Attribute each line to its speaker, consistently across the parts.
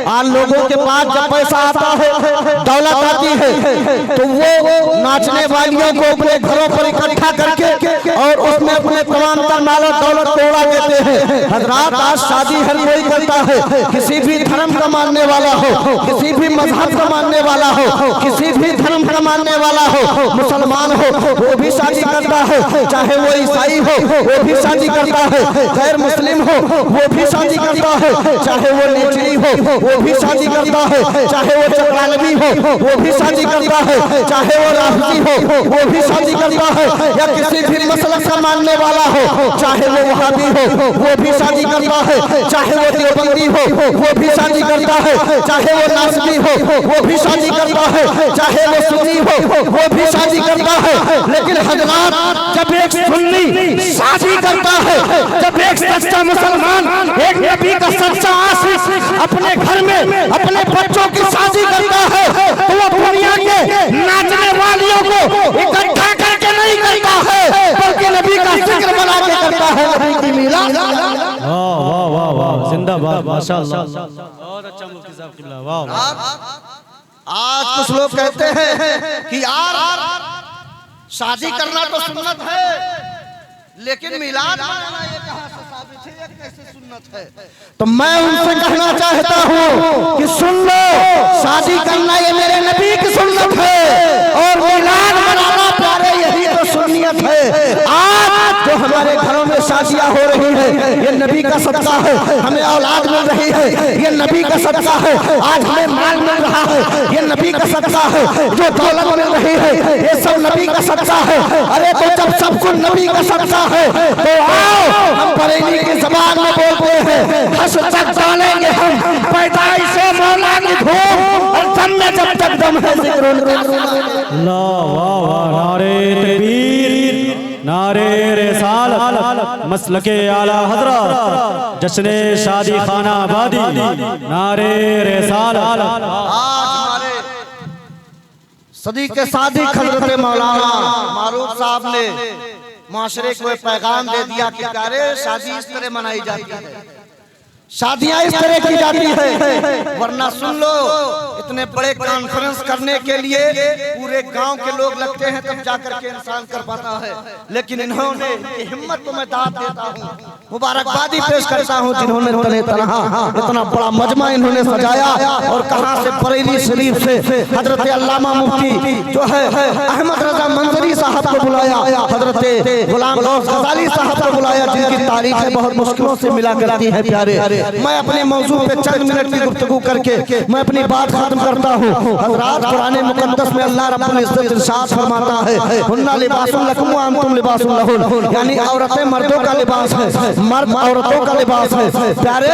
Speaker 1: आज लोगों के पास जब पैसा आता है, दौलत आती है, तो वो नाचने वालियों को अपने घरों पर इकट्ठा करके और उसमें अपने तमाम माल और दौलत को उड़ा देते हैं। हजरात, आज शादी हर कोई करता है, किसी भी धर्म का मानने वाला हो, किसी भी मजहब का मानने वाला हो, किसी भी धर्म का मानने वाला हो, मुसलमान हो वो भी शादी करता है, चाहे वो ईसाई हो वो भी शादी करता है, गैर मुस्लिम हो वो भी शादी करता है, चाहे वो नेचरी हो वो भी शादी करता है, चाहे वो चक्रानवी हो वो भी शादी करता है, चाहे वो राफजी हो वो भी शादी करता है, या किसी भी मसलक का मानने वाला हो, चाहे वो वहाबी हो वो भी शादी करता है, चाहे वो देवबंदी हो वो भी शादी करता है, चाहे वो नासबी हो वो भी शादी करता है, चाहे वो सुन्नी हो वो भी शादी करता है। लेकिन हजरात, जब एक सुन्नी शादी करता है, जब एक सच्चा मुसलमान, एक नबी का सच्चा आशिक अपने घर में अपने बच्चों की शादी करता है, तो वो दुनिया के नाचने वालियों को इकट्ठा करके नहीं करता है, बल्कि नबी का जिक्र बना के करता है। नबी की मीरास।
Speaker 2: वाह वाह वाह, जिंदाबाद, माशाअल्लाह, बहुत अच्छा मुफ्ती साहब किबला। वाह।
Speaker 1: आज कुछ लोग कहते हैं कि यार शादी करना तो सुन्नत है, लेकिन मिलाद मनाना ये कहां से साबित है, ये कैसे सुन्नत है? तो मैं उनसे कहना चाहता हूं कि सुन लो, शादी करना ये मेरे नबी की सुन्नत है, और मिलाद मनाना प्यारे यही तो सुन्नियत है। आज जो हमारे घरों में शादियां हो रही है, ये नबी का सदका है, हमें औलाद मिल रही है, ये नबी का सदका है, आज हमें माल मिल रहा है, ये नबी का सदका है, जो दौलत मिल रही है ये सब नबी का सदका है। अरे तो जब सब कुछ नबी का सदका है, तो आओ हम बरेली की जबान में बोलते हैं, हसरत डालेंगे हम पैदाइश से मौला की धूम, और दम में जब तक दम है जिक्र
Speaker 2: अल्लाह। वाह वाह, नारे तकबीर, नारे रिसालत, मसलके आला हजरत, जश्ने शादी खाना आबादी, नारे रिसालत।
Speaker 1: आज हमारे सदी के सादिक हजरत मौलाना मारूफ साहब ने माशरे को एक पैगाम दे दिया कि प्यारे शादी इस तरह मनाई जाती है, शादियां इस तरह की जाती है। वरना सुन लो, इतने बड़े कॉन्फ्रेंस करने के लिए पूरे गांव के लोग लगते हैं, तब जाकर के इंसान कर पाता है। लेकिन इन्होंने हिम्मत को मैं दाद देता हूँ, मुबारकबादी पेश करता हूँ, जिन्होंने तने तनहा इतना बड़ा मजमा इन्होंने सजाया, और कहां से बरेली शरीफ से हजरत अल्लामा मुफ्ती जो है अहमद रजा मंजरी साहब को बुलाया, हजरत गुलाम गौस गजाली साहब को बुलाया, जिनकी तारीखें बहुत मुश्किलों से मिला करती है। प्यारे, मैं अपने मौजू पे चंद मिनट की गुफ्तगू करके मैं अपनी बात खत्म करता हूँ। हज़रात, कुरान मुक़द्दस में अल्लाह रब्बुल इज़्ज़त इरशाद फरमाता है, हुन्ना लिबासुन लकुम व अंतुम लिबासुन लहुन, यानी औरतें मर्दों का लिबास है, मर्द औरतों का लिबास है। प्यारे,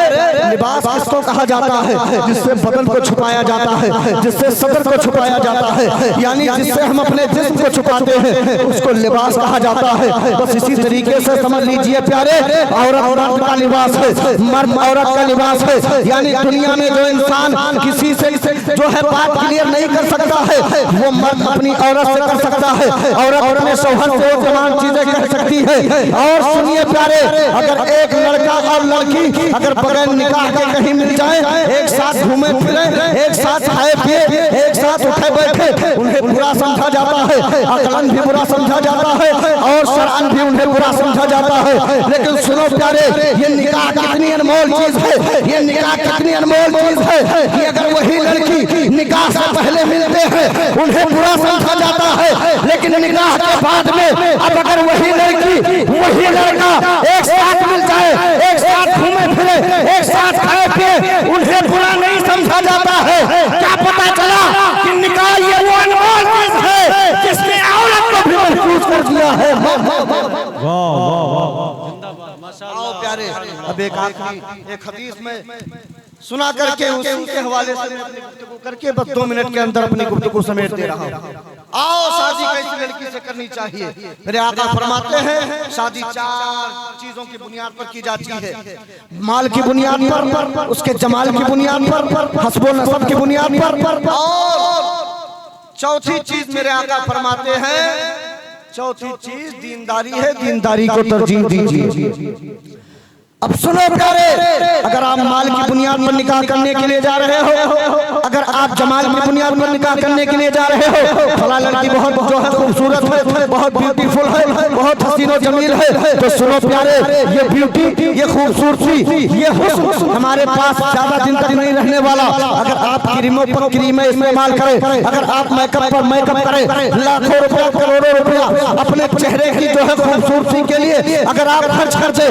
Speaker 1: लिबास किसको कहा जाता है? जिससे बदन को छुपाया जाता है, जिससे सदर को छुपाया जाता है, यानी जिससे हम अपने जिस्म को छुपाते हैं, उसको लिबास कहा जाता है। बस इसी तरीके से समझ लीजिए प्यारे, औरत मर्द का लिबास है, मर्द औरत का लिबास है, यानी दुनिया में जो इंसान किसी से जो है बात क्लियर नहीं कर सकता है, वो मर्द अपनी औरत से कर सकता है, औरत अपने शौहर से तमाम चीजें कह सकती है। और सुनिए प्यारे, अगर एक लड़का और लड़की अगर बगैर निकाह के कहीं मिल जाए, एक साथ घूमे फिरे, एक साथ खाए पिए, एक साथ उठे बैठे, उन्हें बुरा समझा जाता है, अकलन भी बुरा समझा जाता है, और शरअन भी उन्हें बुरा समझा जाता है। लेकिन सुनो प्यारे, ये निकाह कितनी अनमोल चीज है, ये निकाह कितनी अनमोल चीज है कि अगर वही लड़की निकाह से पहले मिलते हैं उन्हें बुरा समझा जाता है, लेकिन निकाह के बाद में अब अगर वही लड़की वही लड़का एक साथ मिल जाए, एक साथ घूमे फिरे, एक साथ खाए पिए, उन्हें बुरा नहीं समझा जाता है। क्या पता चला कि निकाह ये वो अनमोल चीज है जिसने औरत को भी महफूज कर दिया है। आओ प्यारे, अब एक हदीस में सुना करके उसी के हवाले से मैं अपनी गुफ्तगू करके बस 2 मिनट के अंदर अपनी गुफ्तगू समेट दे रहा हूँ। आओ, शादी कैसी लड़की से करनी चाहिए? मेरे आका फरमाते हैं, शादी 4 चीजों की बुनियाद पर की जाती है। माल की बुनियाद पर, उसके जमाल की बुनियाद पर, हस्बो नसब की बुनियाद पर, और चौथी चीज मेरे आका फरमाते हैं, चौथी चीज दीनदारी है, दीनदारी को तरजीह दीजिए। अब सुनो प्यारे, अगर आप माल की बुनियाद पर निकाह करने के लिए जा रहे हो, अगर आप जमाल की बुनियाद पर निकाह करने के लिए जा रहे हो, फला लड़की बहुत जो है खूबसूरत है, बहुत ब्यूटीफुल है, बहुत हसीन और जमील है, तो सुनो प्यारे, ये ब्यूटी, ये खूबसूरती, ये हुस्न हमारे पास ज्यादा दिन तक नहीं रहने वाला। अगर आप क्रीमों पर क्रीमें इस्तेमाल करें, अगर आप मेकअप पर मेकअप करें, लाखों रुपया करोड़ों रुपया अपने चेहरे की जो है खूबसूरती के लिए अगर आप खर्च कर दे,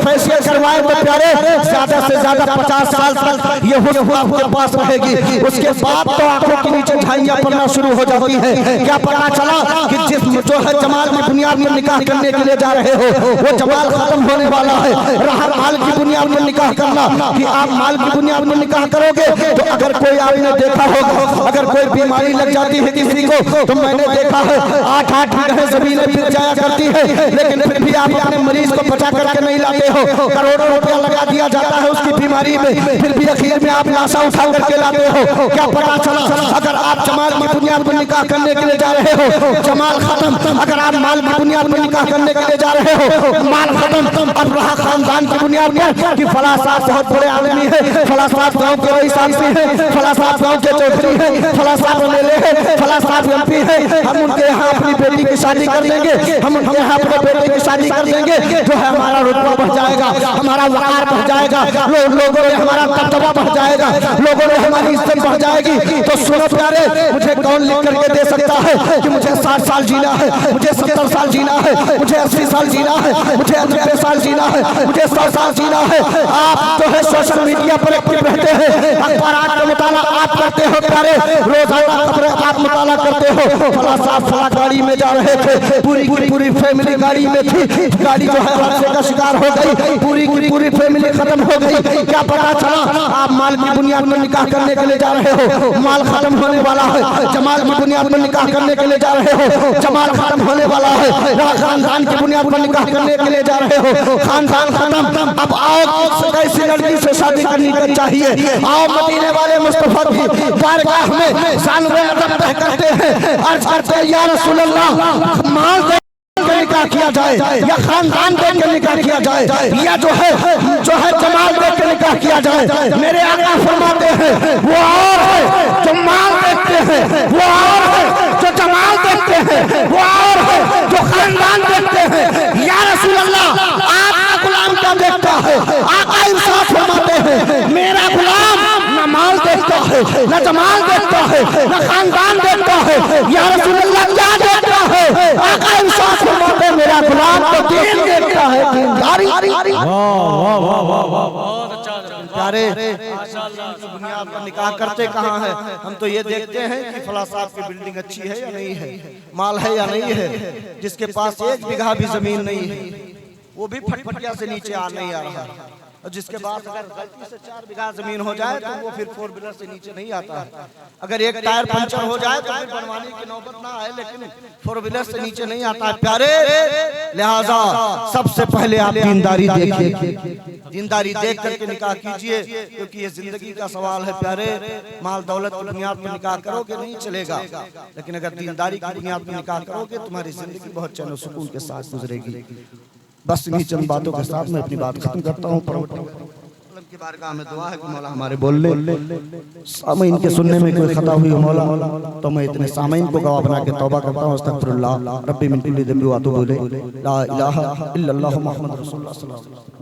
Speaker 1: फेशियल करवाए तो प्यारे ज्यादा से ज्यादा 50 साल तक ये हुस्न आपके पास रहेगी। उसके बाद तो आंखों के नीचे झाइयां पड़ना शुरू हो जाती है। क्या पता चला कि जिस जो है जमाल की बुनियाद पर निकाह करने के लिए जा रहे हो, वो जमाल खत्म होने वाला है। रहा माल की बुनियाद पर निकाह करना, कि आप माल की बुनियाद पर निकाह करोगे तो अगर कोई आपने देखा होगा, अगर कोई बीमारी लग जाती है किसी को, तो मैंने देखा है 8-8 बीघे जमीनें फिर जाया करती है, लेकिन फिर भी आप अपने मरीज को बचा करके नहीं लाते हो। करोड़ों रुपया लगा दिया जाता है उसकी बीमारी में, फिर भी आखिर में आप लाशा उठा करके लाते हो। क्या पता चला अगर आप जमाल की बुनियाद पर निकाह करने के लिए जा रहे हो, जमाल खत्म। अगर आप माल की बुनियाद पर निकाह करने के लिए जा रहे हो, माल खत्म। अब रहा खानदान की बुनियाद पर कि फला साहब बहुत बड़े आदमी है, फला साहब गाँव के वही शांति है, फला साहब गाँव के चौधरी है, फला साहब मेले है, फला साहब एमपी है, हम उनके यहाँ अपनी बेटी की शादी कर देंगे, हम उनके यहाँ अपने बेटे की शादी कर देंगे, जो है हमारा रुतबा बढ़ जाएगा, हमारा वकार बढ़ जाएगा, लोगों में हमारा दबदबा बढ़ जाएगा, लोगों में हमारी इज्जत बढ़ जाएगी। तो सुनो प्यारे, मुझे कौन लिख करके दे सकता है कि मुझे 60 साल जीना है, मुझे 70 साल जीना है, मुझे 80 साल जीना है, मुझे 90 साल जीना है, मुझे 100 साल जीना है। आप जो है सोशल मीडिया पर एक्टिव रहते हैं, अखबार का मुताला आप करते हो प्यारे, रोजाना खबरें आप मुताला करते हो। फला साहब फला गाड़ी में जा रहे थे, पूरी फैमिली गाड़ी में थी, गाड़ी जो है हादसे का शिकार हो गई, पूरी फैमिली खत्म हो गई। क्या पता चला आप माल की बुनियाद पर निकाह करने के लिए जा रहे हो, माल खत्म होने वाला है। जमाल की बुनियाद पर निकाह करने के लिए जा रहे हो, जमाल खत्म होने वाला है। खानदान की बुनियाद पर निकाह करने के लिए जा रहे हो, खानदान खत्म। अब आओ ऐसी लड़की से शादी करनी चाहिए। आओ मदीने वाले मुस्तफा की बारगाह में जानवर अदब तय करते हैं, अर्ज करते हैं या रसूल अल्लाह, माल के निकाह किया जाए या खानदान देख के निकाह किया जाए, या जो है जमाल देख के निकाह किया जाए। मेरे आका फरमाते हैं वो और है जो माल देखते हैं, वो और है जो जमाल देखते हैं, वो और है जो खानदान देखते हैं। या रसूल अल्लाह, आपका गुलाम क्या देखता है? आका इंसाफ फरमाते हैं मेरा गुलाम न माल देखता है, न जमाल देखता है, न खानदान देखता है। या रसूल अल्लाह क्या देखता है? आका इंसाफ फरमाते हैं मेरा गुलाम तो दीन देखता है, दीनदारी। प्यारे बुनियाद पर निकाह करते कहाँ है? हम तो ये देखते हैं कि फला साहब की बिल्डिंग अच्छी है या नहीं है, माल है या नहीं है, जिसके पास 1 बीघा भी जमीन नहीं है, वो भी फटफटिया से नीचे आ नहीं आ रहा, और जिसके पास अगर गलती से 4 बीघा जमीन हो जाए तो वो फिर 4 व्हीलर से नीचे नहीं आता है। अगर एक टायर पंचर हो जाए तो फिर बनवाने की नौबत ना आए, लेकिन 4 व्हीलर से नीचे नहीं आता है प्यारे। लिहाजा सबसे पहले आप दीनदारी देखिए, दीनदारी देख करके निकाह कीजिए, क्योंकि ये जिंदगी का सवाल है प्यारे। माल दौलत की बुनियाद पर निकाह करोगे नहीं चलेगा, लेकिन अगर दीनदारी की बुनियाद पर निकाह करोगे तुम्हारी जिंदगी बहुत चैन और सुकून के साथ गुजरेगी। बस इन्हीं चंद बातों के साथ मैं अपनी बात खत्म करता हूँ। की बारगाह में दुआ है कि मौला हमारे बोलने सामीन के सुनने में कोई खता हुई हो मौला, तो मैं इतने सामीन को गवाह बना के तौबा करता हूँ। अस्तगफिरुल्लाह रब्बी मिन कुल्ली ज़ंबि व अतूबु इलैह, ला इलाहा इल्लल्लाहु मुहम्मदुर रसूलुल्लाह सल्लल्लाहु अलैहि वसल्लम।